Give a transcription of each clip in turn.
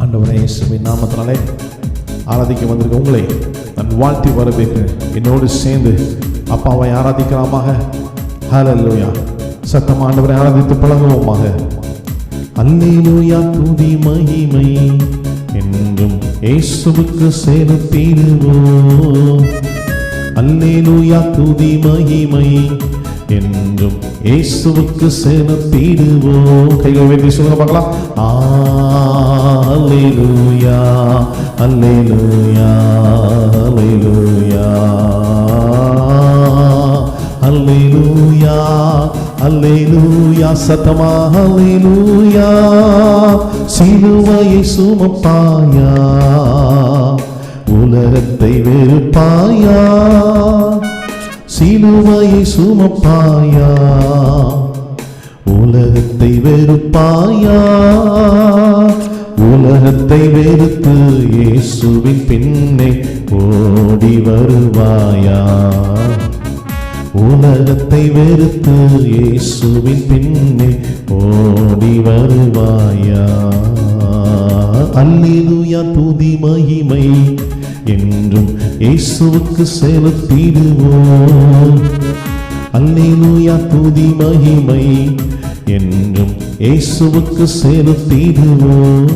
ஆண்டவரே இயேசுவின் நாமத்தினாலே ஆராதிக்க வந்திருக்க உங்களை நான் வாழ்த்தி வரவேற்கிறேன். என்னோடு சேர்ந்து அப்பாவை ஆராதிக்கலாமாக. ஹல்லேலூயா. சத்தம் ஆண்டவரை ஆராதித்து பழகுவோமாக. அல்லேலூயா துதி மகிமை என்றும் இயேசுவுக்கு செலுத்திடுவோம். அல்லேலூயா துதி மகிமை என்றும் இயேசுவுக்கு செலுத்திடுவோம். கைகளை உயர்த்தி சொல்லுங்க பார்க்கலாம். அல்லேலூயா அல்லேலூயா அல்லேலூயா அல்லேலூயா அல்லேலூயா. சத்தமா அல்லேலூயா. சிலுவையை சுமப்பாயா, உலகத்தை வெறுப்பாயா, சிலுவையை சுமப்பாயா, உலகத்தை வெறுப்பாயா, உலகத்தை வெறுத்து இயேசுவின் பின்னே ஓடி வருவாயா, உலகத்தை வெறுத்து இயேசுவின் பின்னே ஓடி வருவாயா. அல்லேலூயா துதி மகிமை என்றும் இயேசுவுக்கு செலுத்திடுவோம். அல்லேலூயா துதி மகிமை என்றும் இயேசுவுக்கு செலுத்திடுவோம்.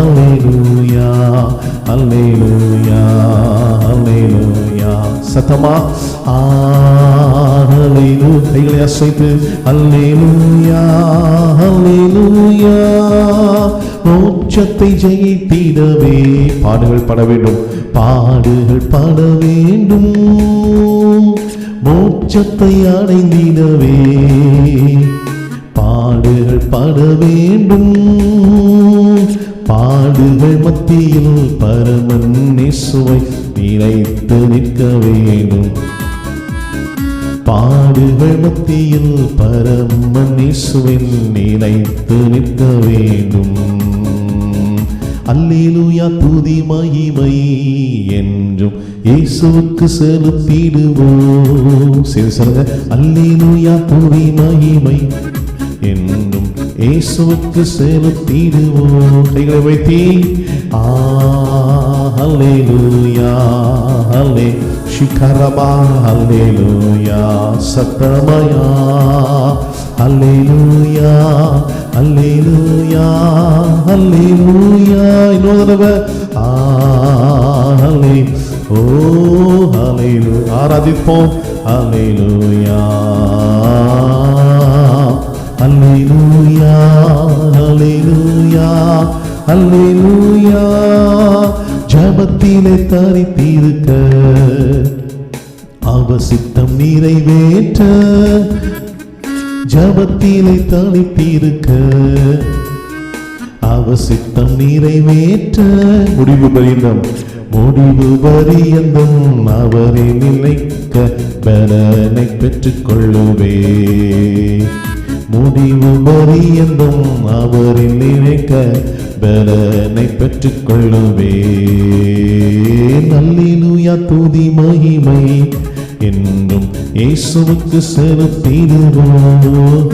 அல்லேலூயா அல்லேலூயா அல்லேலூயா. சத்தமா அல்லேலூயா. கைகளை அசைத்து அல்லேலூயா அல்லேலூயா. மோட்சத்தை ஜெயித்திடவே பாடுகள் பட வேண்டும், பாடுகள் பட வேண்டும். மோட்சத்தை அடைந்திடவே பாடுகள் பட வேண்டும். பாடுகள் மத்தியில் பரமன் இயேசுவை நிலைத்து நிற்க வேண்டும். பாடுகள் மத்தியில் பரமன் இயேசுவை நிலைத்து நிற்க வேண்டும். அல்லேலூயா துதி மகிமை என்றும் இயேசுவுக்கு செலுத்திடுவோம். சரி சொல்லுங்க. அல்லேலூயா துதி மகிமை என்றும் இயேசுவுக்கு செலுத்திடுவோம். கைகளை வைத்தி அல்லேலூயா அல்லே ஷிகரபா அல்லேலூயா. சத்தமயா அல்லேலூயா அல்லேலூயா அல்லேலூயா. இன்னொரு தடவை ஓ அல்லேலூயா. ஆராதிப்போம். அல்லேலூயா அல்லேலூயா அல்லேலூயா அல்லேலூயா. ஜபத்திலே தரித்திருக்க அவசித்தம் நிறைவேற்ற, ஜபத்திலே தரித்திருக்க அவசித்தம் நிறைவேற்ற, முடிவு பரியந்தம் முடிவு பரியந்தம் அவரை நிலைக்க பலனை பெற்றுக் கொள்ளுவே. முடிவு பரியந்தம் அவரை நிலைக்க பலனை பெற்றுக் கொள்ளுவே. அல்லேலூயா துதி மகிமை என்றும் இயேசுவுக்கு செலுத்திடுவோம்.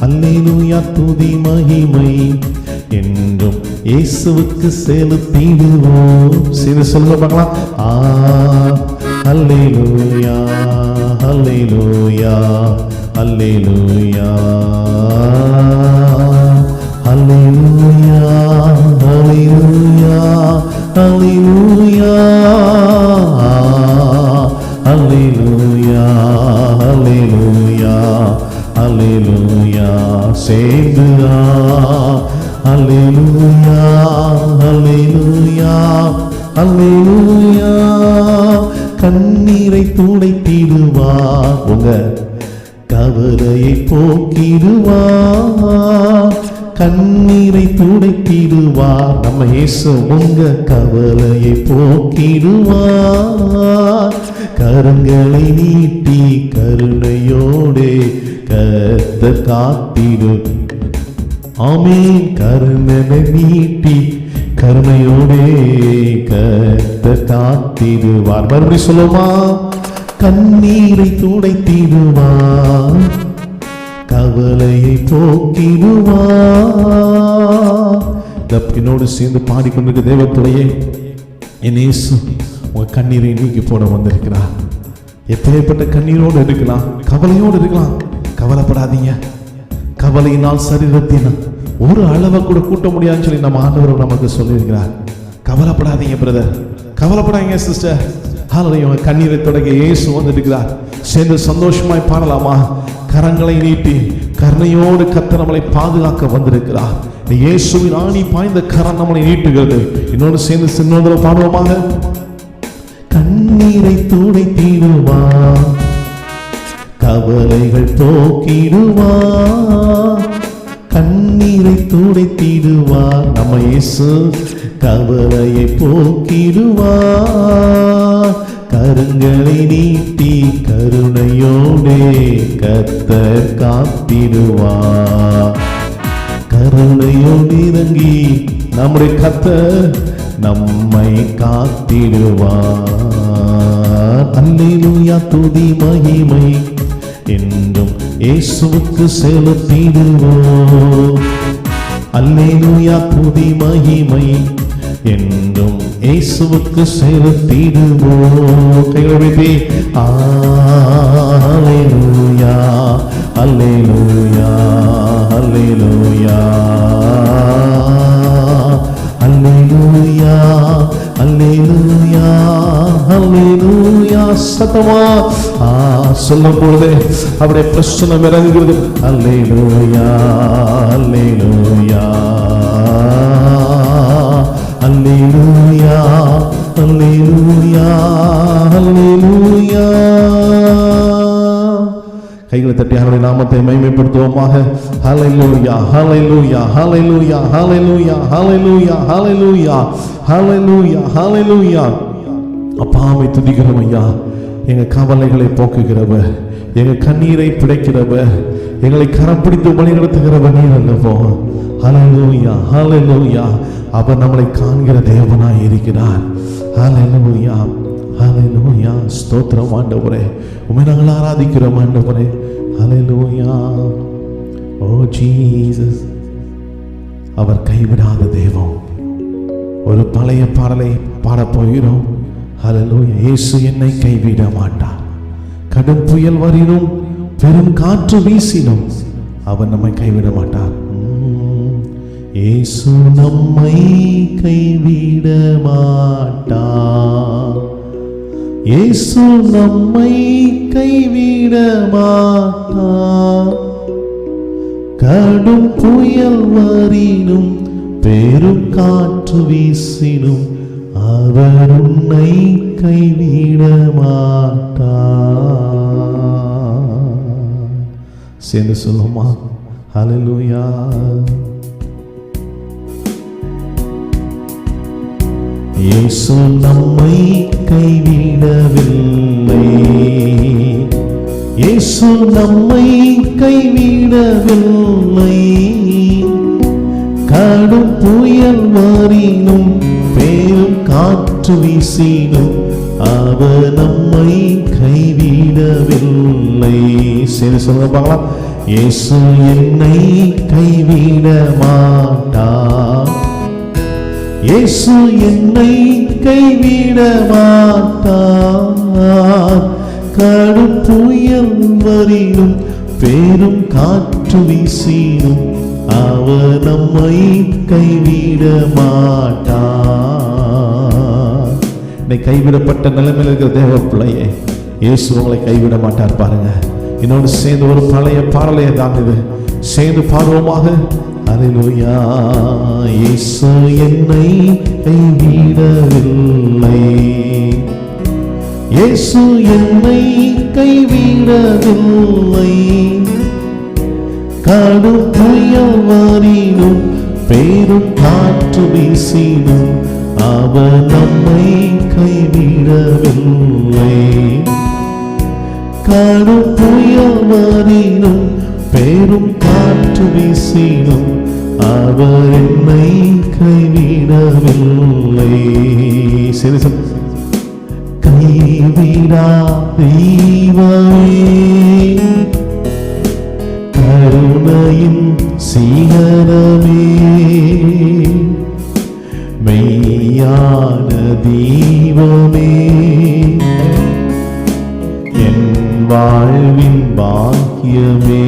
அல்லேலூயா துதி மகிமை என்றும் இயேசுவுக்கு செலுத்திடுவோம். சரி சொல்லுங்க பார்க்கலாம். அல்லேலூயா அல்லேலூயா அல்லேலூயா அல்லேலூயா அல்லேலூயா அல்லேலூயா அல்லேலூயா அல்லேலூயா அல்லேலூயா. சேர்ந்து அல்லேலூயா அல்லேலூயா அல்லேலூயா. கண்ணீரை துடைத்திடுவார், உங்க கவலையை போக்கிடுவார். கண்ணீரை துடைத்திடுவார் நம்ம இயேசு, உங்க கவலையை போக்கிடுவார். கரங்களை நீட்டி கரு கர்த்தர் காத்திடு. ஆமென். கருணை நீட்டி கருணையோடே கர்த்தர் காத்திடுவார். மறுபடியும் சொல்லுமா, கண்ணீரை துடைத்திடுவார், கவலையை போக்கிடுவார். என்னோடு சேர்ந்து பாடிக்கொண்டிருக்க தேவத்துடைய என் இயேசு உங்க கண்ணீரை நீக்கி போட வந்திருக்கிறார். எப்பேற்பட்ட கண்ணீரோடு இருக்கலாம், கவலையோடு இருக்கலாம், கவலைப்படாதீங்க. கவலையினால் சரீரத்தினால் ஒரு அளவை கூட கூட்ட முடியாதுன்னு சொல்லி நம்ம ஆண்டவர் நமக்கு சொல்லியிருக்கிறார். கவலைப்படாதீங்க பிரதர், கவலைப்படாதீங்க சிஸ்டர். ஹல்லேலூயா. கண்ணீரை தொடங்க இயேசு வந்திருக்கிறார். சேர்ந்து சந்தோஷமாய் பாடலாமா? கரங்களை நீட்டி கருணையோடு கர்த்தர் நம்மளை பாதுகாக்க வந்திருக்கிறார். இயேசுவின் ஆணி பாய்ந்த கரம் நம்மளை நீட்டுகிறது. இன்னொன்று சேர்ந்து சின்னோட பாடுவோமாக. கண்ணீரை துடைத்திடுவார், கவலைகள் போக்கிடுவார். கண்ணீரை துடைத்திடுவார் நம்ம இயேசு, கவலையை போக்கிடுவார். கரங்களை நீட்டி கருணையோடே கர்த்தர் காத்திடுவார். கருணையோடு இறங்கி நம்முடைய கர்த்தர் நம்மை காத்திடுவார். அல்லேலூயா. துதி மகிமை என்றும் இயேசுவுக்கு செலுத்திடுவோம். அல்லேலூயா. துதி மகிமை என்றும் இயேசுவுக்கு செலுத்திடுவோம். கைகளை அல்லேலூயா, அல்லேலூயா, அல்லேலூயா, அல்லேலூயா, அல்லேலூயா, அல்லேலூயா. சத்தமா சொல்லும் பொழுது அப்படியே பிரச்சனை இறங்குகிறது. அல்லேலூயா, அல்லேலூயா, அல்லேலூயா, அல்லேலூயா, அல்லேலூயா. கைகளை தட்டி அவருடைய நாமத்தை மகிமைப்படுத்துவோமாக. ஹல்லேலூயா, ஹல்லேலூயா, ஹல்லேலூயா, ஹல்லேலூயா, ஹல்லேலூயா, ஹல்லேலூயா, ஹல்லேலூயா, ஹல்லேலூயா. அப்பாவை துதிக்கிறோம் ஐயா. எங்க கவலைகளை போக்குகிறவர், எங்க கண்ணீரை பிடிக்கிறவர், எங்களை கரம் பிடித்து வழிநடத்துகிறவர் நீர் அல்லவோ. ஹல்லேலூயா, ஹல்லேலூயா. அவர் நம்மளை காண்கிற தேவனாய் இருக்கிறார். ஹல்லேலூயா, ஹல்லேலூயா. ஸ்தோத்திரம் ஆண்டவரே, உம்மை நாங்கள் ஆராதிக்கிறோம் ஆண்டவரே. ஹல்லேலூயா. ஓ ஜீசஸ். அவர் கைவிடாத தெய்வம். ஒரு பழைய பாடலை பாடப்போகிறோம். ஹல்லேலூயா. இயேசு என்னை கைவிட மாட்டார். கடும் புயல் வரினும் பெரும் காற்று வீசினும் அவர் நம்மை கைவிட மாட்டார். இயேசு நம்மை கைவிட மாட்டார். இயேசு நம்மை கைவிட மாட்டார். கடும் புயல் வரினும் பெரும் காற்று வீசினும் அவர் உன்னை கைவிட மாட்டார். சேர்ந்து சொல்லுமா? ஹல்லேலூயா. இயேசு நம்மை கைவிடவில்லை. இயேசு நம்மை கைவிடவில்லை. கடும் புயல் வரினும் பெரும் காற்று வீசினும் அவர் நம்மை கைவிடவில்லை. சரி சொல்லுங்க பார்க்கலாம். இயேசு என்னை கைவிட மாட்டார். இயேசு என்னை கைவிட மாட்டார். கடும் புயல் வரினும் பெரும் காற்று வீசினும் அவர் நம்மை கைவிட மாட்டார். இன்னைக்கு கைவிடப்பட்ட நிலைமையில் இருக்கிற தேவ பிள்ளையை இயேசு உங்களை கைவிட மாட்டார். பாருங்க, இன்னொன்று சேர்ந்து ஒரு பழைய பாடலையை தான் இது சேர்ந்து பாடுவோமாக. அல்லேலூயா. இயேசு என்னை கைவிடவில்லை. இயேசு என்னை கைவிடவில்லை. கடும் புயல் வரினும் பெரும் காற்று வீசினும் அவர் நம்மை கைவிடவில்லை. கடும் புயல் வரினும் பேரும் காற்று வீசினும் அவர் என்னை கைவிடவில்லை. சரி சொல். கைவிடா தெய்வமே, கருணையின் சீகரமே, மெய்யான தெய்வமே, என் வாழ்வின் பாக்கியமே.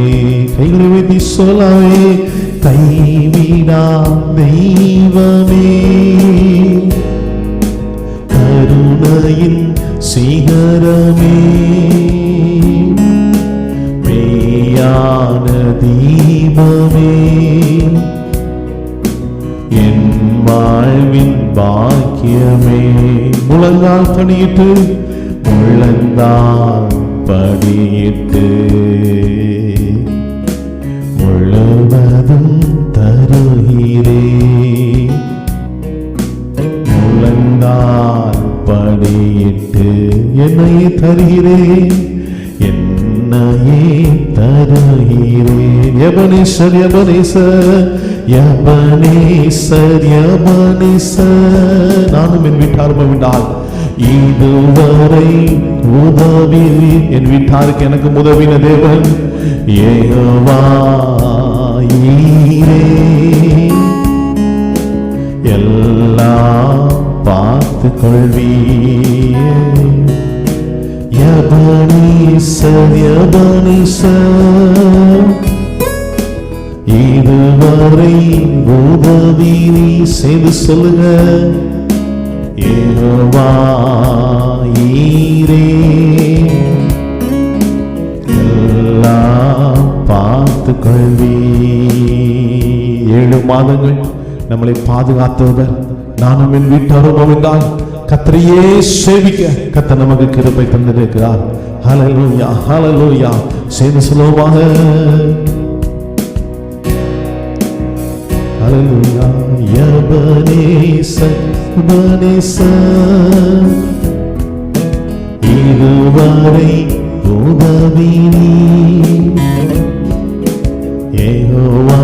கைகளை வைத்து சொல்லாமே. கைவிடா தெய்வமே, கருணையின் சீகரமே, மெய்யான தெய்வமே, என் வாழ்வின் பாக்கியமே. முழங்கால் படியிட்டு முழங்கால் படியிட்டு முழுவதும் தருகிறே. முழங்கால் படியிட்டு என்னையே தருகிறேன், என்னையே தருகிறேன். எபனேசர் எபனேசர் எபனேசர் எபனேசர், நானும் என் வீட்டாரும் விட்டால் இதுவரை உதவி. என் வீட்டாருக்கு எனக்கு உதவின தேவன் யெகோவா ஈரே. எல்லாம் பார்த்து கொள்வீர். எபனேசர் எபனேசர், இதுவரை உதவி நீ செய்து சொல்லுங்க. யெகோவா ஈரே, எல்லாம் பார்த்து கொள்வீர். 7 மாதங்கள் நம்மளை பாதுகாத்தவர், நானும் என் வீட்டாரும் அமைந்தால் கர்த்தரையே சேவிக்க கர்த்தர் நமக்கு கிருபை தந்திருக்கிறார். ஹல்லேலூயா ஹல்லேலூயா. சேர்ந்து சொல்லுவோமாக. ஹல்லேலூயா. எபனேசர் எபனேசர், இதுவரை உதவி நீர். யெகோவா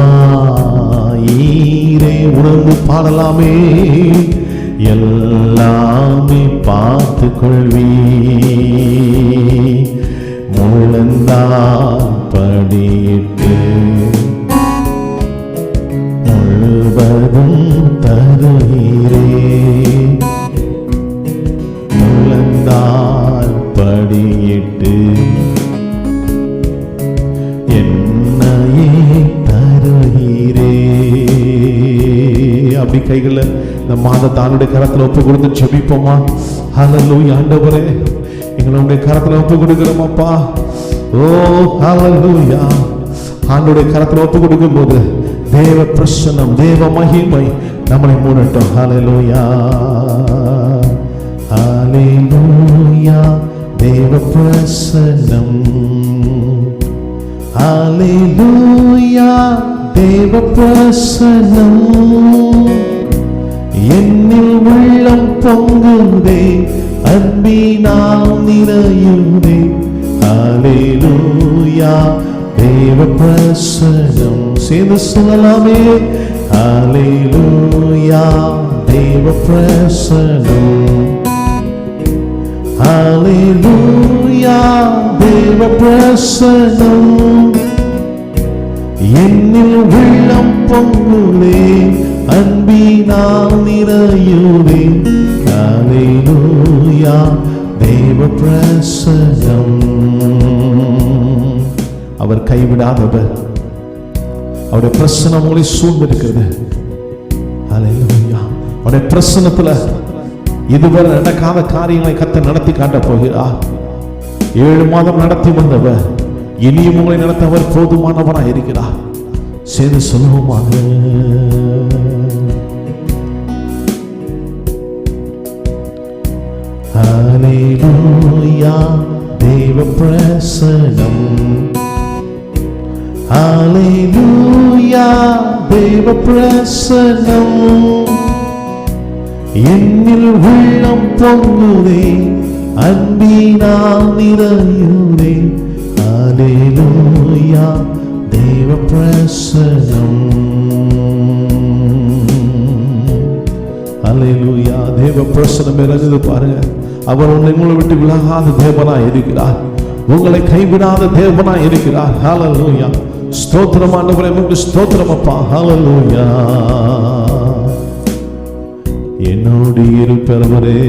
ஈரே. உணர்ந்து பாடலாமே. எல்லாமே பார்த்து கொள்வீர். முழந்தால் படியிட்டு முழுவதும் தருகிறே. முழந்தால் படியிட்டு என்னையே தருகிறே. அப்படி கைகளை இந்த மாதத்தை ஆண்டுடைய கரத்தில் ஒப்பு கொடுத்து ஜெபிப்போமா? ஹல்லேலூயா. ஆண்டவரே, எங்களுடைய கரத்தில் ஒப்பு கொடுக்கிறோம் அப்பா. ஓ ஹல்லேலூயா. ஆண்டுடைய கரத்தில் ஒப்பு கொடுக்கும் போது தேவ பிரசன்னம், தேவ மகிமை நம்மளை மூடட்டும். ஹல்லேலூயா ஹல்லேலூயா. தேவ பிரசன்னம். ஹல்லேலூயா. தேவ பிரசன்னம் என்னில் உள்ளம் பொங்குதே, அன்பினால் நிறையுதே. ஹல்லேலூயா. தேவ பிரசன்னம். சேர்ந்து சொல்லலாமே. ஹல்லேலூயா. தேவ பிரசன்னம். ஹல்லேலூயா. தேவ பிரசன்னம் என்னில் உள்ளம் பொங்குதே, அன்பினால் நிறையுதே. ஹல்லேலூயா. தேவ பிரசன்னம். அவர் கைவிடாதவர். அவருடைய பிரசன்னம் உங்களை சூழ்ந்திருக்கிறது. ஹல்லேலூயா. அவருடைய பிரசன்னத்துல இதுவரை நடக்காத காரியங்களை கர்த்தர் நடத்தி காட்ட போகிறார். 7 மாதம் நடத்தி வந்தவர் இனியும் உங்களை நடத்த அவர் போதுமானவராக இருக்கிறார். சேர்ந்து சொல்லுவோமாக. ஹல்லேலூயா. தேவ பிரசன்னம். ஹல்லேலூயா. தேவ பிரசன்னம் என்னில் உள்ளம் பொங்குதே, அன்பினால் நிறையுதே. ஹல்லேலூயா. பிரசனம். அல்லேலூயா. தேவ பிரசனம் இறங்குது பாருங்க. அவர் உங்களை விட்டு விலகாத தேவனாய் இருக்கிறார். உங்களை கைவிடாத தேவனாய் இருக்கிறார். ஹல்லேலூயா. ஸ்தோத்திரம் ஆண்டவரே, உமக்கு ஸ்தோத்திரம் அப்பா. ஹல்லேலூயா. என்னோடு இருப்பவரே,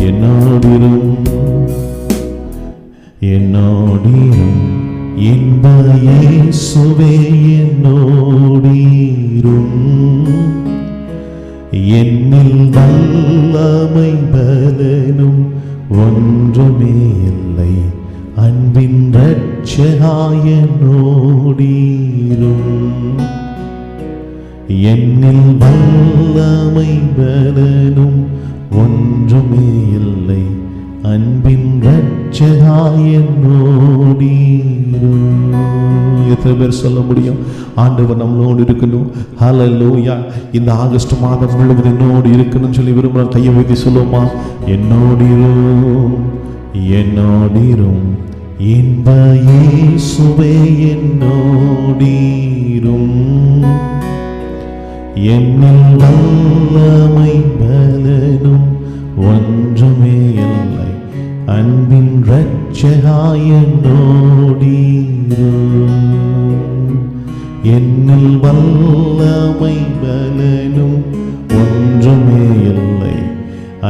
என்னோடிரும் இன்ப இயேசுவே, என்னோடிரும். என்னில் வல்லமை பலனும் ஒன்றுமே இல்லை, அன்பின் இரட்சகனாய் என்னோடிரும். என்னில் வல்லமை பலனும் ஒன்றுமே இல்லை, அன்பின் இரட்சகனாய் என்னோடிரும். எத்தனை பேர் சொல்ல முடியும் ஆண்டவர் நம்மளோடு இருக்கணும்? ஹல்லேலூயா. இந்த ஆகஸ்ட் மாதம் முழுவதும் என்னோடு இருக்கணும்னு சொல்லி விரும்புகிற கையை வைத்து சொல்லுமா? என்னோடிரும், என்னோடிரும் இன்ப இயேசுவே, என்னோடிரும். என்னில் வல்லமை பலனும் ஒன்றுமே இல்லை, அன்பின் இரட்சகனாய் என்னோடிரும். என்னில் வல்லமை பலனும் ஒன்றுமே இல்லை,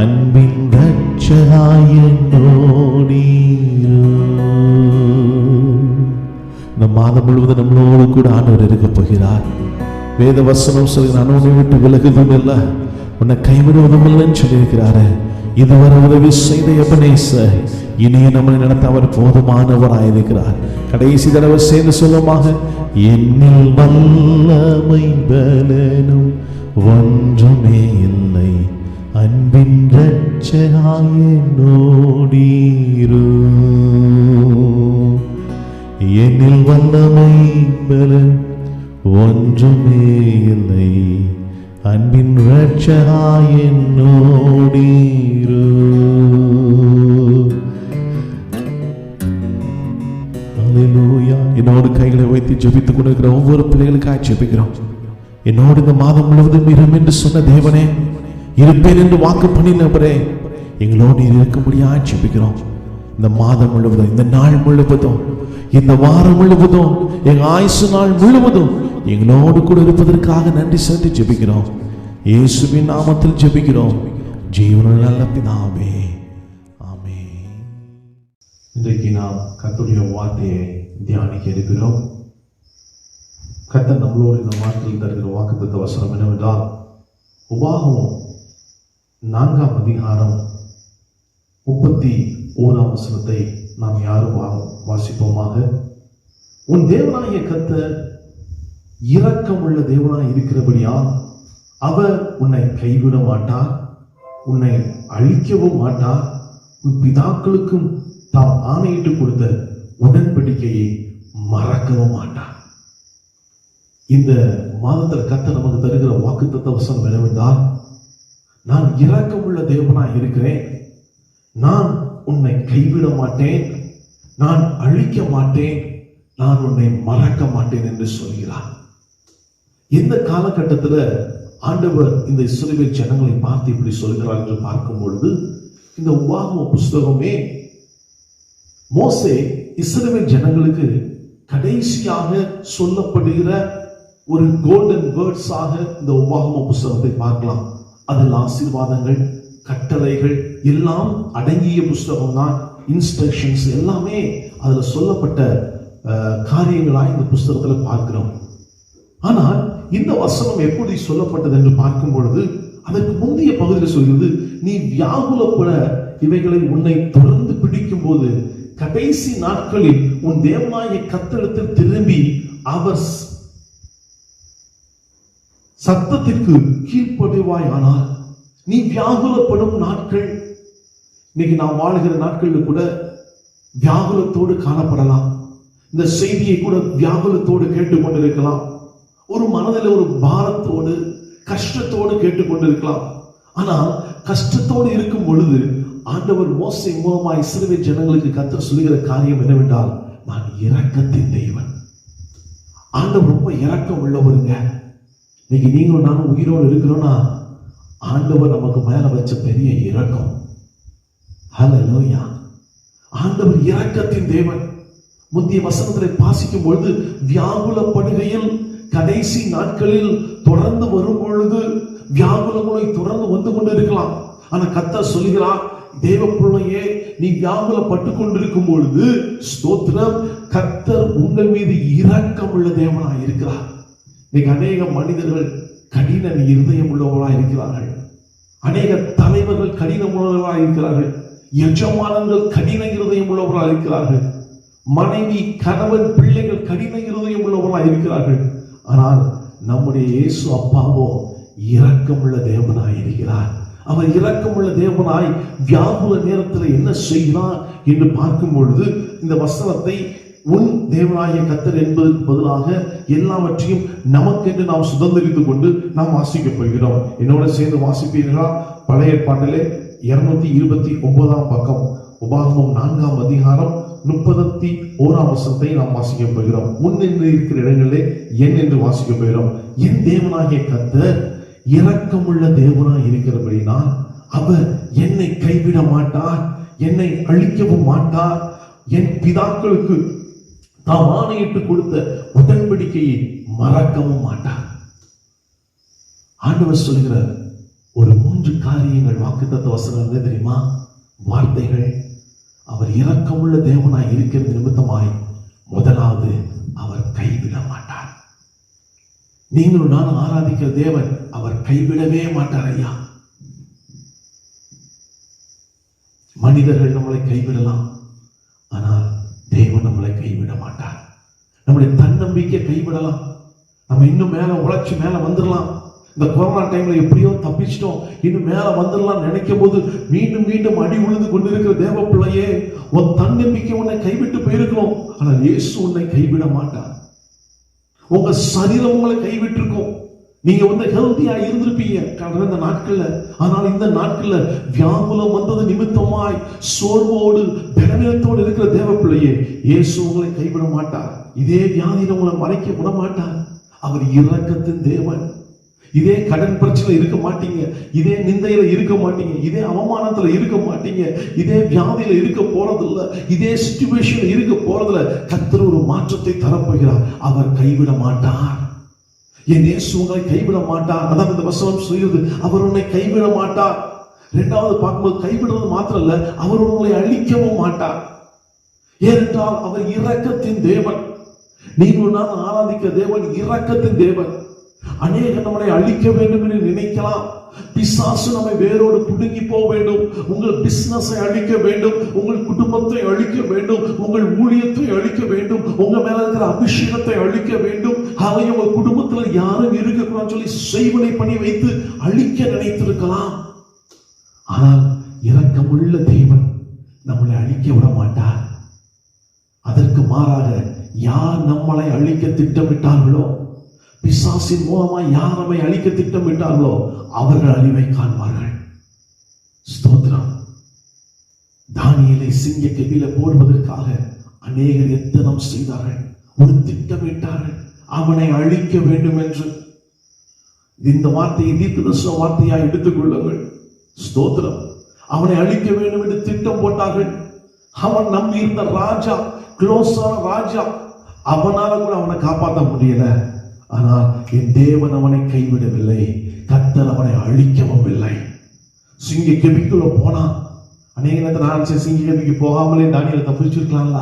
அன்பின் இரட்சகனாய் என்னோடிரும். இந்த மாதம் முழுவதும் நம்மளோடு கூட ஆண்டவர் இருக்க போகிறார். வேத வசனம் சொல்கிறார், நான் உன்னை விட்டு விலகுவதும் இல்லை, உன்னை கைவிடுவதும் இல்லைன்னு சொல்லியிருக்கிறாரு. இதுவரை உதவி செய்த எபனேசர், இனிய நம்மளை நடத்த அவர் போதுமானவராயிருக்கிறார். கடைசி தடவை சேர்ந்து சொல்லுமாக, என்னில் வல்லமை பலனும் ஒன்றுமே இல்லை, அன்பின் இரட்சகனாய் என்னோடிரும். என்னில் வல்லமை பலன் ஒன்றுமே இல்லை, அன்பின் இரட்சகனாய் என்னோடிரும். அல்லேலூயா. என்னோடு கைகளை வைத்து ஜெபித்துக் கொண்டிருக்கிற ஒவ்வொரு பிள்ளைகளுக்காக ஜெபிக்கிறோம். என்னோடு இந்த மாதம் முழுவதும் இரும் என்று சொன்ன தேவனே, இருப்பேன் என்று வாக்கு பண்ணினவரே, எங்களோடு இருக்க முடியாது ஜெபிக்கிறோம். இந்த மாதம் முழுவதும், இந்த நாள் முழுவதும், இந்த வாரம் முழுவதும், எங்க ஆயுசு நாள் முழுவதும் எங்களோடு கூட இருப்பதற்காக நன்றி செலுத்தி ஜெபிக்கிறோம். இயேசுவின் நாமத்தில் ஜெபிக்கிறோம், ஜீவனுள்ள நல்ல பிதாவே, ஆமென். இன்றைக்கு நாம் கர்த்தருடைய வார்த்தையை தியானிக்க இருக்கிறோம். கர்த்தர் நம்மளோடு இந்த வார்த்தையில் தருகிற வாக்குத்தத்த வசனம் என்னவென்றால், உபாகமம் 4ஆம் அதிகாரம் 31ஆம் வசனத்தை நாம் யாரும் வாசிப்போமாக. உன் தேவனாகிய கர்த்தர் இரக்கமுள்ள தேவனாய் இருக்கிறபடியால் அவர் உன்னை கைவிட மாட்டார், உன்னை அழிக்கவும் மாட்டார். உன் பிதாக்களுக்கும் தாம் ஆணையிட்டு கொடுத்த உடன்படிக்கையை மறக்கவும் மாட்டார். இந்த மாதத்தில் கர்த்தர் நமக்கு தருகிற வாக்குத்தத்த வசனம் என்னவென்றால், நான் இரக்கமுள்ள தேவனாய் இருக்கிறேன், நான் உன்னை கைவிட மாட்டேன், நான் அழிக்க மாட்டேன், நான் உன்னை மறக்க மாட்டேன் என்று சொல்கிறார். இந்த காலகட்டத்தில் ஆண்டவர் இந்த இஸ்ரவேல் ஜனங்களை பார்த்து இப்படி சொல்கிறார் என்று பார்க்கும் பொழுது, இந்த உபாகம புஸ்தகமே மோசே இஸ்ரவேல் ஜனங்களுக்கு கடைசியாக சொல்லப்படுகிற ஒரு கோல்டன் வேர்ட்ஸாக இந்த உபாகம புஸ்தகத்தை பார்க்கலாம். அதில் ஆசீர்வாதங்கள், கட்டளைகள் எல்லாம் அடங்கிய புஸ்தகம் தான். இன்ஸ்ட்ரக்ஷன்ஸ் எல்லாமே அதுல சொல்லப்பட்ட காரியங்களாய் இந்த புஸ்தகத்தில் பார்க்கிறோம். ஆனால் இந்த வசனம் எப்படி சொல்லப்பட்டது என்று பார்க்கும் பொழுது, அதற்கு முந்தைய பகுதியில் சொல்கிறது, நீ வியாகுலப்பட இவைகளை உன்னை தொடர்ந்து பிடிக்கும் போது கடைசி நாட்களில் உன் தேவனாகிய கர்த்தரிடத்தில் திரும்பி அவர் சத்தத்திற்கு கீழ்ப்படிவாய். ஆனால் நீ வியாகுலப்படும் நாட்கள், இன்னைக்கு நாம் வாழ்கிற நாட்களில் கூட வியாகுலத்தோடு காணப்படலாம். இந்த செய்தியை கூட வியாகுலத்தோடு கேட்டுக்கொண்டிருக்கலாம். ஒரு மனதில் ஒரு பாரத்தோடு, கஷ்டத்தோடு கேட்டுக்கொண்டிருக்கலாம். ஆனால் கஷ்டத்தோடு இருக்கும் பொழுது ஆண்டவர் மோசே மூலமாய் இஸ்ரவேல் ஜனங்களுக்கு கர்த்தர் சொல்லுகிற காரியம் என்னவென்றால், நான் இரக்கத்தின் தேவன். ஆண்டவர் ரொம்ப இரக்கம் உள்ளவருங்க. இன்னைக்கு நீங்களும் நானும் உயிரோடு இருக்கிறோம்னா ஆண்டவர் நமக்கு மேல வச்ச பெரிய இரக்கம். ஹல்லேலூயா. ஆண்டவர் இரக்கத்தின் தேவன். முந்தைய வசனங்களை வாசிக்கும் பொழுது வியாகுலப்படுகையில் கடைசி நாட்களில் தொடர்ந்து வரும் பொழுது வியாகுலங்களை தொடர்ந்து வந்து கொண்டு இருக்கலாம். ஆனா கர்த்தர் சொல்லுகிறார், தேவ பிள்ளையே, நீ வியாகுலப்பட்டு கொண்டிருக்கும் பொழுது ஸ்தோத்திரம், கர்த்தர் உங்கள் மீது இரக்கம் உள்ள தேவனாய் இருக்கிறார். இன்னைக்கு அநேக மனிதர்கள் கடின இருதயம் உள்ளவர்களாய் இருக்கிறார்கள். அநேக தலைவர்கள் கடினம் உள்ளவர்களாய் இருக்கிறார்கள். எஜமானங்கள் கடின இருதயம் உள்ளவர்களாய் இருக்கிறார்கள். மனைவி, கணவன், பிள்ளைகள் கடின இருதயம் உள்ளவர்களாய் இருக்கிறார்கள். ஆனால் நம்முடைய இயேசு அப்பாவோ இரக்கமுள்ள தேவனாய் இருக்கிறார். அவர் இரக்கமுள்ள தேவனாய் வியாகுல நேரத்தில் என்ன செய்கிறார் என்று பார்க்கும் பொழுது இந்த வசனத்தை உன் தேவனாகிய கர்த்தர் என்பதற்கு பதிலாக எல்லாவற்றையும் நமக்கென்று நாம் சுதந்திரித்துக் கொண்டு நாம் வாசிக்க போகிறோம். என்னோட சேர்ந்து வாசிப்பீர்களா? பழைய ஏற்பாட்டிலே 229 பக்கம், உபாகமம் 4ஆம் அதிகாரம் 31ஆம் வசனத்தை நாம் வாசிக்க போகிறோம். முன் என்று இருக்கிற இடங்களிலே என் என்று வாசிக்க போகிறோம். என் தேவனாகிய கர்த்தர் இரக்கமுள்ள தேவனாய் இருக்கிறபடினால் அவர் என்னை கைவிட மாட்டார், என்னை அழிக்கவும் மாட்டார். என் பிதாக்களுக்கு தாம் ஆணையிட்டு கொடுத்த உடன்படிக்கையை மறக்கவும் மாட்டார். ஆண்டவர் சொல்கிற ஒரு 3 காரியங்கள் வாக்குத்தத்த வசனம் என்ன தெரியுமா? வார்த்தைகள். அவர் இரக்கமுள்ள தேவனாய் இருக்கிறது நிமித்தமாய் முதலாவது, அவர் கைவிட மாட்டார். நீங்களும் நானும் ஆராதிக்கிற தேவன் அவர் கைவிடவே மாட்டார் ஐயா. மனிதர்கள் நம்மளை கைவிடலாம், ஆனால் தேவன் நம்மளை கைவிட மாட்டார். நம்முடைய தன்னம்பிக்கை கைவிடலாம், நம்ம இன்னும் மேல உழைச்சு மேல வந்துடலாம். இந்த கொரோனா டைம்ல எப்படியோ தப்பிச்சிட்டோம், இன்னும் மேல வந்துடலாம் நினைக்கும் போது மீண்டும் மீண்டும் அடி உழுது கொண்டிருக்கிற தேவ பிள்ளையே, உன் தன்னம்பிக்கை உன்னை கைவிட்டு போயிருக்கணும், ஆனால் இயேசு உன்னை கைவிட மாட்டார். உங்க சரீரம் உங்களை கைவிட்டு இருக்கும். நீங்க ஹெல்த்தியா இருந்திருப்பீங்க கடந்த நாட்கள்ல, ஆனால் இந்த நாட்கள்ல வியாகுலம் வந்தது நிமித்தமாய் சோர்வோடு பலவீனத்தோடு இருக்கிற தேவ பிள்ளையே, இயேசு உங்களை கைவிட மாட்டார். இதே வியாதியில உங்களை மறைக்க விட மாட்டார். அவர் இரக்கத்தின் தேவன். இதே கடன் பிரச்சனை இருக்க மாட்டீங்க, இதே நிந்தையில இருக்க மாட்டீங்க, இதே அவமானத்துல இருக்க மாட்டீங்க, இதே வியாதியில இருக்க போறதில்ல, இதே சிச்சுவேஷன்ல இருக்க போறதில்ல. கர்த்தர் ஒரு மாற்றத்தை தரப்போகிறார். அவர் கைவிட மாட்டார். என் இயேசு உங்களை கைவிட மாட்டார். அதான் இந்த வசனம் சொல்கிறது, அவர் உன்னை கைவிட மாட்டார். இரண்டாவது பார்க்கும்போது கைவிடுறது மாத்திரம் இல்ல, அவர் உங்களை அழிக்கவும் மாட்டார். ஏனென்றால் அவர் இரக்கத்தின் தேவன். நீங்கள் நான் ஆராதிக்க தேவன் இரக்கத்தின் தேவன். அநேக நம்மளை அழிக்க வேண்டும் என்று நினைக்கலாம். பிசாசு நம்மை வேரோடு புடுங்கி போக வேண்டும், உங்கள் பிசினஸை அழிக்க வேண்டும், உங்கள் குடும்பத்தை அழிக்க வேண்டும், உங்கள் ஊழியத்தை அழிக்க வேண்டும், உங்க மேல இருக்கிற அபிஷேகத்தை அழிக்க வேண்டும், அதை உங்க குடும்பத்துல யாரும் இருக்கக்கூடாதுன்னு சொல்லி செய்வனை பண்ணி வைத்து அழிக்க நினைத்திருக்கலாம். ஆனால் இரக்கமுள்ள தேவன் நம்மளை அழிக்க விட மாட்டார். அதற்கு மாறாக யார் நம்மளை அழிக்க திட்டமிட்டார்களோ, பிசாசின் மூலமாய் யார் நம்மை அழிக்க திட்டமிட்டார்களோ அவர்கள் அழிவை காண்பார்கள். ஸ்தோத்திரம். தானியேலை சிங்க கெபில போடுவதற்காக அநேகர் எத்தனம் செய்தார்கள், ஒரு திட்டமிட்டார்கள் அவனை அழிக்க வேண்டும் என்று. இந்த வார்த்தையை தீர்க்கதரிசன வார்த்தையாய் எடுத்துக் கொள்ளுங்கள். ஸ்தோத்திரம். அவனை அழிக்க வேண்டும் என்று திட்டம் போட்டார்கள். அவன் நம்பி இருந்த ராஜா, க்ளோஸான ராஜா, அவனால கூட அவனை காப்பாற்ற முடியல. ஆனால் என் தேவன் அவனை கைவிடவில்லை, கர்த்தர் அவனை அழிக்கவும் இல்லை. சிங்க கெபிக்குள்ள போனான். அநேக நேரத்தில் நான் சிங்க கெபிக்கு போகாமலே தானியேலை தப்பிச்சிருக்கலாம்ல.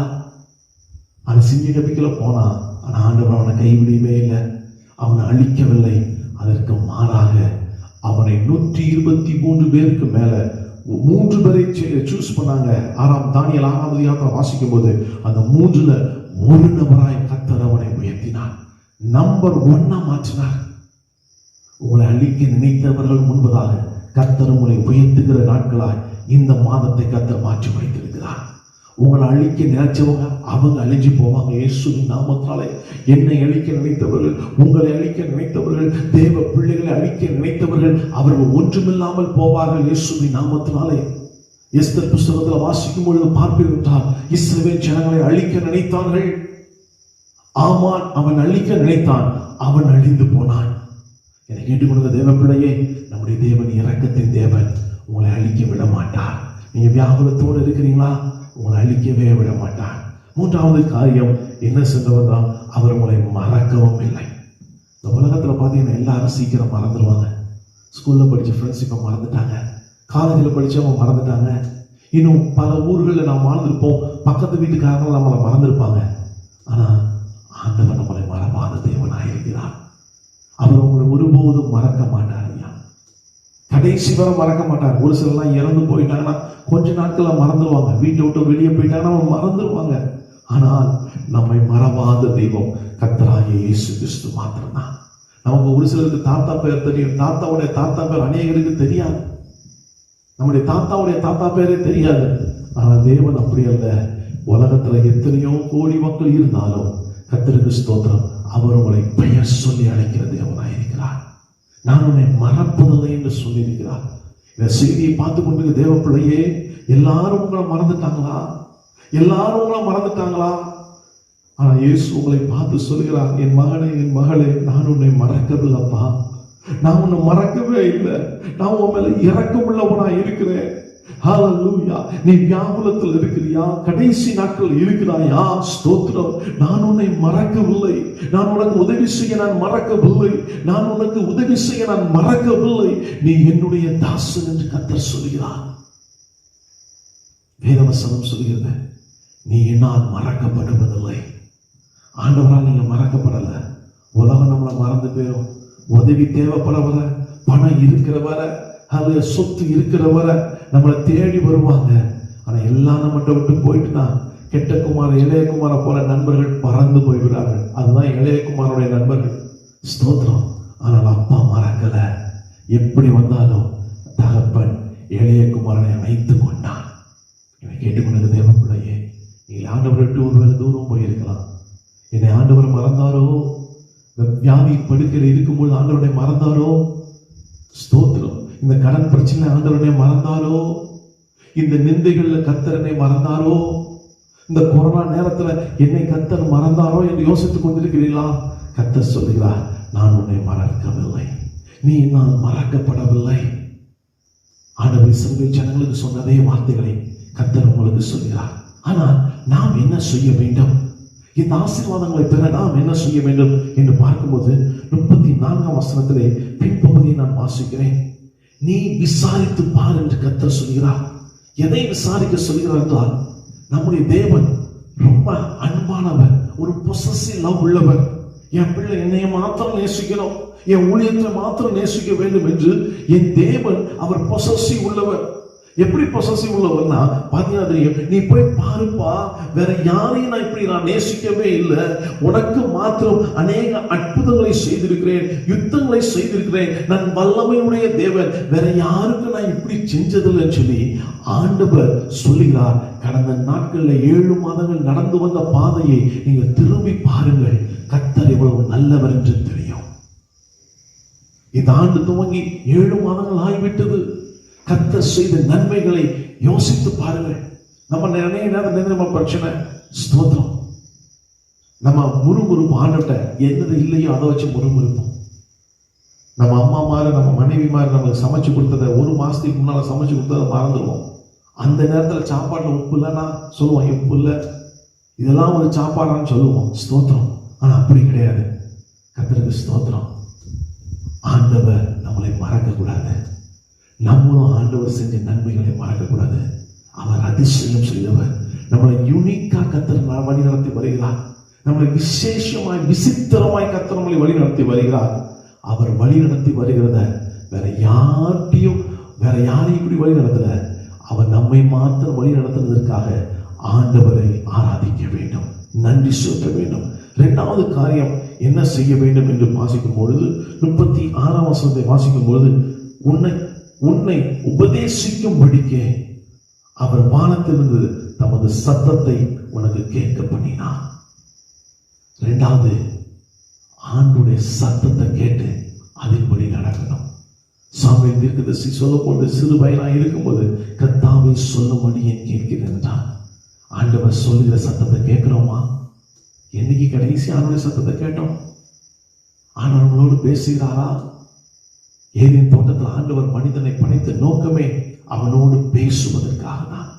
அந்த சிங்க கெபிக்குள்ள போனான். ஆனால் ஆண்டவர் அவனை கைவிடவே இல்லை, அவனை அழிக்கவில்லை. அதற்கு மாறாக அவனை 123 பேருக்கு மேல 3 பேரை சூஸ் பண்ணாங்க. தானியேல் 6ஆம் அதிகாரத்தை வாசிக்கும் போது அந்த 3ல ஒரு நபராய் கர்த்தர் அவனை உயர்த்தினார். நம்பர் 1 மாற்றினார். உங்களை அழிக்க நினைத்தவர்கள் முன்பதாக கர்த்தர் உங்களை உயர்த்துகிற நாட்களாய் இந்த மாதத்தை கர்த்தர் மாற்றி வைத்திருக்கிறார். உங்களை அழிக்க நினைச்சவங்க அவங்க அழிஞ்சு போவாங்க இயேசுவின் நாமத்தாலே. என்னை அழிக்க நினைத்தவர்கள், உங்களை அழிக்க நினைத்தவர்கள், தேவ பிள்ளைகளை அழிக்க நினைத்தவர்கள் அவர்கள் ஒன்றுமில்லாமல் போவார்கள் இயேசுவின் நாமத்தினாலே. எஸ்தர் புஸ்தகத்தில் வாசிக்கும் பொழுது பார்ப்பீர்கள் என்றால் இஸ்ரவேல் ஜனங்களை அழிக்க நினைத்தார்கள். ஆமான் அவன் அழிக்க நினைத்தான், அவன் அழிந்து போனான். என்னை கேட்டுக்கொண்ட தேவ பிள்ளையே, நம்முடைய தேவன் இரக்கத்தின் தேவன். உங்களை அழிக்க விட மாட்டார். நீங்க வியாகுலத்தோடு இருக்கிறீங்களா, உங்களை அழிக்கவே விட மாட்டார். மூன்றாவது காரியம் என்ன சொல்றவர் தான், அவர் உங்களை மறக்கவும் இல்லை. இந்த உலகத்துல பாத்தீங்கன்னா எல்லாரும் சீக்கிரம் மறந்துடுவாங்க. ஸ்கூல்ல படிச்ச ஃப்ரெண்ட்ஸ் இப்ப மறந்துட்டாங்க, காலேஜில் படிச்சவங்க மறந்துட்டாங்க, இன்னும் பல ஊர்களில் நாம் வாழ்ந்திருப்போம், பக்கத்து வீட்டுக்காரங்க நம்மளை மறந்துருப்பாங்க. ஆனா ஆண்டவர் நம்மளை மறவாத தேவனாயிருக்கிறார். அவர் உங்களை ஒருபோதும் மறக்க மாட்டார். கடைசி வரை மறக்க மாட்டார். ஒரு சிலர்லாம் இறந்து போயிட்டாங்கன்னா கொஞ்ச நாட்கள்ல மறந்துடுவாங்க, வீட்டை விட்டு வெளியே போயிட்டாங்கன்னா அவங்க மறந்துடுவாங்க. ஆனால் நம்மை மறவாத தெய்வம் கர்த்தராகிய இயேசு கிறிஸ்து மாத்திரம்தான். நமக்கு ஒரு சிலருக்கு தாத்தா பேர் தெரியும், தாத்தாவுடைய தாத்தா பேர் அநேகருக்கு தெரியாது. நம்முடைய தாத்தாவுடைய தாத்தா பேரே தெரியாது. ஆனால் தேவன் அப்படி அல்ல. உலகத்துல எத்தனையோ கோடி மக்கள் இருந்தாலும் கர்த்தருக்கு ஸ்தோத்திரம், அவர் உங்களை பெயர் சொல்லி அழைக்கிற தேவனாயிருக்கிறார். நான் உன்னை மறப்பதில்லை என்று சொல்லியிருக்கிறார். இந்த செய்தியை பார்த்து கொண்டு தேவ பிள்ளையே, எல்லாரும் உங்களை மறந்துட்டாங்களா? எல்லாரும் உங்களை மறந்துட்டாங்களா? ஆனா இயேசு உங்களை பார்த்து சொல்கிறார், என் மகனே, என் மகளே, நான் உன்னை மறக்கவில்லைப்பா. நான் உன்னை மறக்கவே இல்லை. நான் உன் மேல இரக்கம் உள்ளவனா இருக்கிறேன். ஹல்லேலூயா. நீ வியாகுலத்தில் இருக்கிறியா, கடைசி நாட்கள் இருக்கிறாயா, ஸ்தோத்திரம். நான் உன்னை மறக்கவில்லை. நான் உனக்கு உதவி செய்ய நான் மறக்கவில்லை. நான் உனக்கு உதவி செய்ய நான் மறக்கவில்லை. நீ என்னுடைய தாசன் என்று கர்த்தர் சொல்கிறார். வேதவசனம் சொல்கிறது, நீ என்னால் மறக்கப்படுவதில்லை. ஆண்டவரால் நீங்க மறக்கப்படல. உலகம் நம்மளை மறந்து போயிடும். உதவி தேவைப்பட வர, பணம் இருக்கிற வர, அது சொத்து இருக்கிற வர நம்மளை தேடி வருவாங்க. ஆனா எல்லாம் நம்மகிட்ட விட்டு போயிட்டு தான் கெட்ட குமார இளையகுமார போல நண்பர்கள் பறந்து போய்விடார்கள். அதுதான் இளையகுமாரோடைய நண்பர்கள். ஸ்தோத்திரம். ஆனால் அப்பா மறக்கல. எப்படி வந்தாலும் தகப்பன் இளையகுமாரனை அணைத்துக் கொண்டான். என்னை கேட்டுக்கொண்டது தேவ பிள்ளையே, நீங்கள் ஆண்டவரை விட்டு ஒருவேளை தூரம் போயிருக்கலாம். என்னை ஆண்டவர் மறந்தாரோ, இந்த வியாதி படுக்கையில் இருக்கும்போது ஆண்டவரை மறந்தாரோ, ஸ்தோத்திரம். இந்த கடன் பிரச்சனை ஆண்டவரை மறந்தாரோ, இந்த நிந்தைகள்ல கர்த்தரனை மறந்தாரோ, இந்த கொரோனா நேரத்துல என்னை கர்த்தர் மறந்தாரோ என்று யோசித்துக் கொண்டிருக்கிறீர்களா? கர்த்தர் சொல்லுகிறார், நான் உன்னை மறக்கவில்லை, நீ நான் மறக்கப்படவில்லை. ஆண்டவர் இஸ்ரவேல் ஜனங்களுக்கு சொன்னதே வார்த்தைகளை கர்த்தர் உங்களுக்கு சொல்கிறார். ஆனால் நாம் என்ன செய்ய வேண்டும்? இந்த ஆசீர்வாதங்களை பெற நாம் என்ன செய்ய வேண்டும் என்று பார்க்கும்போது 34ஆம் வசனத்திலே பின்பகுதியை நான் வாசிக்கிறேன். நீ விசாரித்து பார் என்று கர்த்தர் சொல்கிறார். எதை விசாரிக்க சொல்கிறார் என்றால், நம்முடைய தேவன் ரொம்ப அன்பானவர், ஒரு பொசசிவ் லவ் உள்ளவர். என் பிள்ளை என்னைய மாத்திரம் நேசிக்கணும், என் ஊழியத்தை மாத்திரம் நேசிக்க வேண்டும் என்று என் தேவன் அவர் பொசசிவ் உள்ளவர். எப்படி பொசசிவ் உள்ளவர்னா பாத்தீங்கன்னா தெரியும். நீ போய் பாருப்பா, வேற யாரையும் நான் இப்படி நான் நேசிக்கவே இல்லை, உனக்கு மாத்திரம் அநேக அற்புதங்களை செய்திருக்கிறேன், யுத்தங்களை செய்திருக்கிறேன், நான் வல்லமையுடைய தேவன், வேற யாருக்கு நான் இப்படி செஞ்சதில்லைன்னு சொல்லி ஆண்டவர் சொல்லுகிறார். கடந்த நாட்களில் 7 மாதங்கள் நடந்து வந்த பாதையை நீங்கள் திரும்பி பாருங்கள். கர்த்தர் எவ்வளவு நல்லவர் என்று தெரியும். இந்த ஆண்டு துவங்கி 7 மாதங்கள் ஆகிவிட்டது. கர்த்தர் செய்த நன்மைகளை யோசித்து பாருங்கள். நம்ம நிறைய நேரம் பிரச்சனை, ஸ்தோத்திரம், நம்ம முறுமுறுப்பு ஆண்டுட்ட என்னது இல்லையோ அதை வச்சு முறுமுறுப்போம். நம்ம அம்மா மாதிரி, நம்ம மனைவி மாதிரி நமக்கு சமைச்சு கொடுத்ததை 1 மாசத்துக்கு முன்னால சமைச்சு கொடுத்ததை மறந்துடுவோம். அந்த நேரத்தில் சாப்பாட்டில் உப்பு இல்லைன்னா சொல்லுவோம், உப்பு இல்லை, இதெல்லாம் ஒரு சாப்பாடான்னு சொல்லுவோம். ஸ்தோத்திரம். ஆனா அப்படி கிடையாது. கர்த்தருக்கு ஸ்தோத்திரம். ஆண்டவர் நம்மளை மறக்க கூடாது. நம்மளும் ஆண்டவர் செஞ்ச நன்மைகளை மறக்கக்கூடாது. அவர் அதிசயம் செய்தவர். நம்மளை யூனிக்கா கர்த்தர் வழி நடத்தி வருகிறார். நம்மளை விசேஷமாய் விசித்திரமாய் கர்த்தர் நம்மளை வழி நடத்தி வருகிறார். அவர் வழி நடத்தி வருகிறத வேற யாரையும் இப்படி வழி நடத்தல. அவர் நம்மை மாத்திரம் வழி நடத்துவதற்காக ஆண்டவரை ஆராதிக்க வேண்டும், நன்றி சொல்ல வேண்டும். 2வது காரியம் என்ன செய்ய வேண்டும் என்று வாசிக்கும் பொழுது 36ஆம் வசனத்தை வாசிக்கும் பொழுது, உன்னை உபதேசிக்கும்படிக்கே அவர் வானத்திலிருந்து தமது சத்தத்தை உனக்கு கேட்க பண்ணினார். 2வது, ஆண்டுடைய சத்தத்தை கேட்டு அதன்படி நடக்கணும். சாமுவேல் தீர்க்கதரிசி சொல்லும்போது சிறு வயலாய் இருக்கும்போது கர்த்தாவே சொல்லும்படி என் கேட்கிறேன் என்றான். ஆண்டவர் சொல்லுகிற சத்தத்தை கேட்கிறோமா? என்னைக்கு கடைசி ஆண்டவருடைய சத்தத்தை கேட்டோம்? ஆண்டவர் நம்மளோடு பேசுகிறாரா? ஏதேன் தோட்டத்தில் ஆண்டவர் மனிதனை படைத்த நோக்கமே அவனோடு பேசுவதற்காக தான்.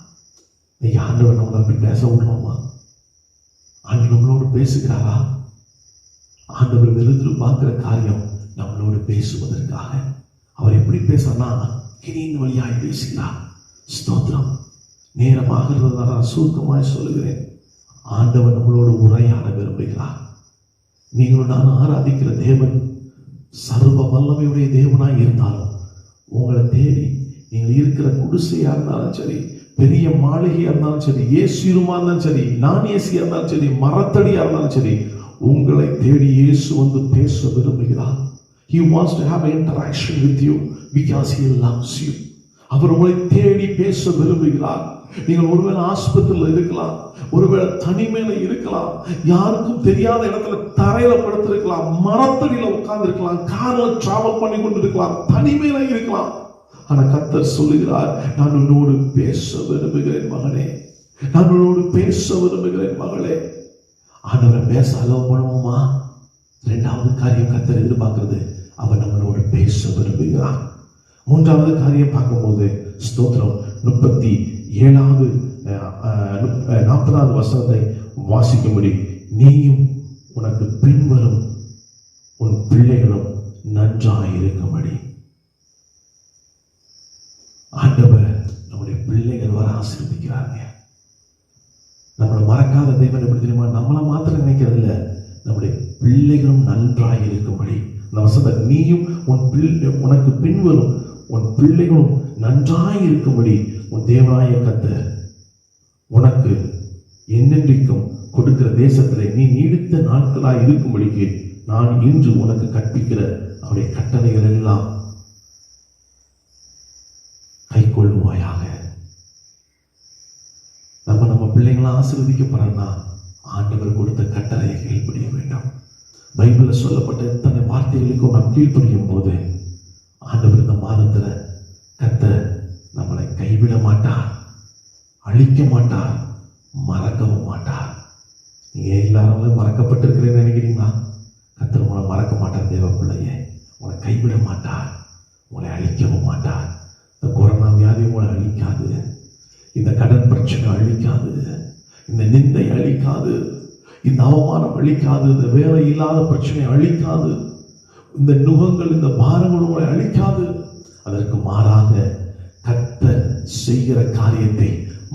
நீங்க ஆண்டவர் நம்மளை அப்படி பேச விடுறோமா? ஆண்டவர் நம்மளோடு பேசுகிறாரா? ஆண்டவர் வெறுத்து பார்க்கிற காரியம் நம்மளோடு பேசுவதற்காக. அவர் எப்படி பேசுறா? கிரியின் வழியாய் பேசுகிறார். ஸ்தோத்திரம். நேரமாகிறதுனால சுருக்கமாய் சொல்லுகிறேன், ஆண்டவர் நம்மளோடு உரையாட விரும்புகிறார். நீங்களும் நான் ஆராதிக்கிற தேவன் சர்வ வல்லமையுடைய தேவனாய் இருந்தாலும் உங்களை தேடி நீங்கள் இருக்கிற குடிசையா இருந்தாலும் சரி, பெரிய மாளிகையா இருந்தாலும் சரி, ஏசியுமா இருந்தாலும் சரி, நான் ஏசியா இருந்தாலும் சரி, மரத்தடியா இருந்தாலும் சரி, உங்களை தேடி இயேசு வந்து பேச விரும்புகிறார். He wants to have an interaction with you because he loves you. அவர் உங்களை தேடி பேச விரும்புகிறார். நீங்கள் ஒருவேளை ஆஸ்பத்திரியில் இருக்கலாம், ஒருவேளை தனிமையில இருக்கலாம், யாருக்கும் தெரியாத இடத்துல தரையில படுத்திருக்கலாம், மரத்தடியில உட்கார்ந்து இருக்கலாம், கார்ல டிராவல் பண்ணி கொண்டு இருக்கலாம், தனிமையில இருக்கலாம். ஆனா கர்த்தர் சொல்லுகிறார், நான் உன்னோடு பேச விரும்புகிறேன் மகனே, நான் உன்னோடு பேச விரும்புகிறேன் மகளே. ஆண்டவரை பேச அலோவ் பண்ணுவோமா? இரண்டாவது காரியம் கர்த்தர் எதிர்பார்க்கிறது, அவர் நம்மளோடு பேச விரும்புகிறார். மூன்றாவது காரியம் பார்க்கும்போது ஸ்தோத்திரம் 37வது 40வது வசனத்தை வாசிக்கும்படி, நீயும் உனக்கு பின்வரும் உன் பிள்ளைகளும் நன்றாய் இருக்கும்படி. ஆண்டவர் நம்முடைய பிள்ளைகள் வர ஆசீர்வதிக்கிறாங்க. நம்மளை மறக்காத தேவன் எப்படி தெரியுமா? நம்மளை மாத்திரம் நினைக்கிறது இல்லை, நம்முடைய பிள்ளைகளும் நன்றாய் இருக்கும்படி. அந்த வசனத்தை, நீயும் உனக்கு பின்வரும் உன் பிள்ளைகளும் நன்றாய் இருக்கும்படி உன் தேவனாய கர்த்தர் உனக்கு என்னென்றைக்கும் கொடுக்கிற தேசத்திலே நீ நீடித்த நாட்களாய் இருக்கும்படிக்கு நான் இன்று உனக்கு கற்பிக்கிற அவருடைய கட்டளைகள் எல்லாம் கை கொள்வாயாக. நம்ம பிள்ளைங்களாம் ஆசீர்வதிக்கப்படனா ஆண்டவர் கொடுத்த கட்டளையை கீழ்ப்படிய வேண்டும். பைபிள்ல சொல்லப்பட்ட எத்தனை வார்த்தைகளுக்கும் நாம் கீழ்ப்படியும் போது ஆண்டவர் இந்த மாதத்துல கர்த்தர் நம்மளை கைவிட மாட்டார், அழிக்க மாட்டார், மறக்கவும் மாட்டார். நீங்க எல்லாரும் மறக்கப்பட்டிருக்கிறேன்னு நினைக்கிறீங்களா? கர்த்தர் உங்களை மறக்க மாட்டார். தேவ பிள்ளையே, உங்களை கைவிட மாட்டார், உங்களை அழிக்கவும் மாட்டார். இந்த கொரோனா வியாதி உங்களை அழிக்காது, இந்த கடன் பிரச்சனை அழிக்காது, இந்த நிந்தை அழிக்காது, இந்த அவமானம் அழிக்காது, இந்த வேலை இல்லாத பிரச்சனை அழிக்காது, இந்த நுகங்கள் இந்த பாரங்கள் உங்களை அழிக்காது. அதற்கு மாறாக கர்த்தர் செய்கிற காரியத்தை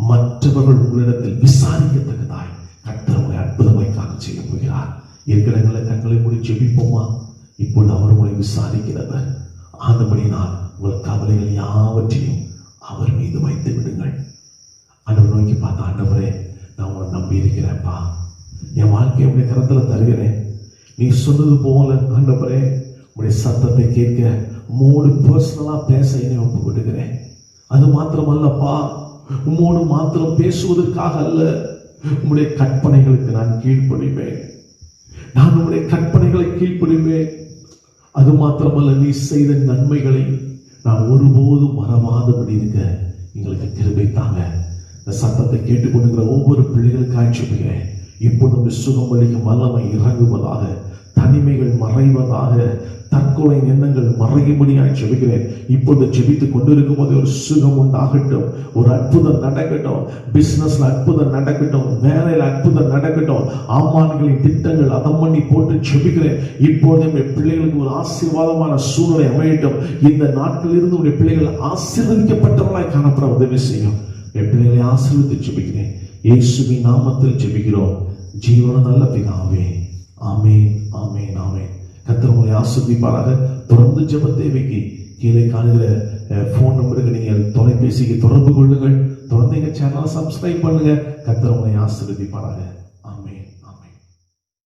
மற்றவர்கள் உங்களிடத்தில் விசாரிக்கத்தக்கதாய் கர்த்தர் உங்களை அற்புதமாய் காக்க செய்ய போகிறார். இருக்கிற கண்களை மூடி ஜெபிப்போமா? இப்பொழுது அவர் உங்களை விசாரிக்கிறவர். ஆனபடினால் உங்கள் கவலைகள் யாவற்றையும் அவர் மீது வைத்து விடுங்கள். ஆண்டவர் நோக்கி பார்த்த, ஆண்டவரே நான் உங்களை நம்பி இருக்கிறேன்ப்பா, என் வாழ்க்கையை உடைய கரத்துல தருகிறேன். நீ சொன்னது போல ஆண்டவரே உடைய சத்தத்தை கேட்க உம்மோடு பர்சனலா பேச என்னை ஒப்பு விடுகிறேன். அது மாத்திரமல்லப்பா, உம்மோடு மாத்திரம் பேசுவதற்காக அல்ல, உம்முடைய கற்பனைகளுக்கு நான் கீழ்ப்படிவேன். நான் உம்முடைய கற்பனைகளை கீழ்ப்படிவேன். அது மாத்திரமல்ல, நீ செய்த நன்மைகளை நான் ஒருபோதும் மறவாதபடி இருக்க எங்களுக்கு கிருபை தாங்க. இந்த சத்தத்தை கேட்டுக்கொண்டிருக்கிற ஒவ்வொரு பிள்ளைகளுக்காக சொல்லுகிறேன், இப்பொழுது சுகம் அளிக்கும் வல்லமை இறங்குவதாக, தனிமைகள் மறைவதாக, தற்கொலை எண்ணங்கள் மறையும்படியாய் ஜெபிக்கிறேன். இப்பொழுது ஜெபித்துக் கொண்டிருக்கும் போது ஒரு சுகம் உண்டாகட்டும், ஒரு அற்புதம் நடக்கட்டும், பிசினஸ்ல அற்புதம் நடக்கட்டும், வேலையில அற்புதம் நடக்கட்டும். ஆமான்களின் திட்டங்கள் அதம் பண்ணி போட்டு ஜெபிக்கிறேன். இப்பொழுது என் பிள்ளைகளுக்கு ஒரு ஆசீர்வாதமான சூழ்நிலை அமையட்டும். இந்த நாட்களில் இருந்து உடைய பிள்ளைகள் ஆசீர்வதிக்கப்பட்டவர்களாய் காணப்பட உதவி செய்யும். என் பிள்ளைகளை ஆசீர்வதித்து ஜெபிக்கிறேன். இயேசுவின் நாமத்தில் ஜெபிக்கிறோம் ஜீவன நல்ல பிதாவே. ஆமென், ஆமென், ஆமென். கர்த்தர் உங்களை ஆசீர்வதிப்பாராக. தொடர்ந்து ஜெப தேவைக்கு கீழே காணுகிற போன் நம்பருக்கு நீங்கள் தொலைபேசிக்கு தொடர்பு கொள்ளுங்கள். தொடர்ந்து எங்க சேனலை சப்ஸ்கிரைப் பண்ணுங்க. கர்த்தர் உங்களை ஆசீர்வதிப்பாராக.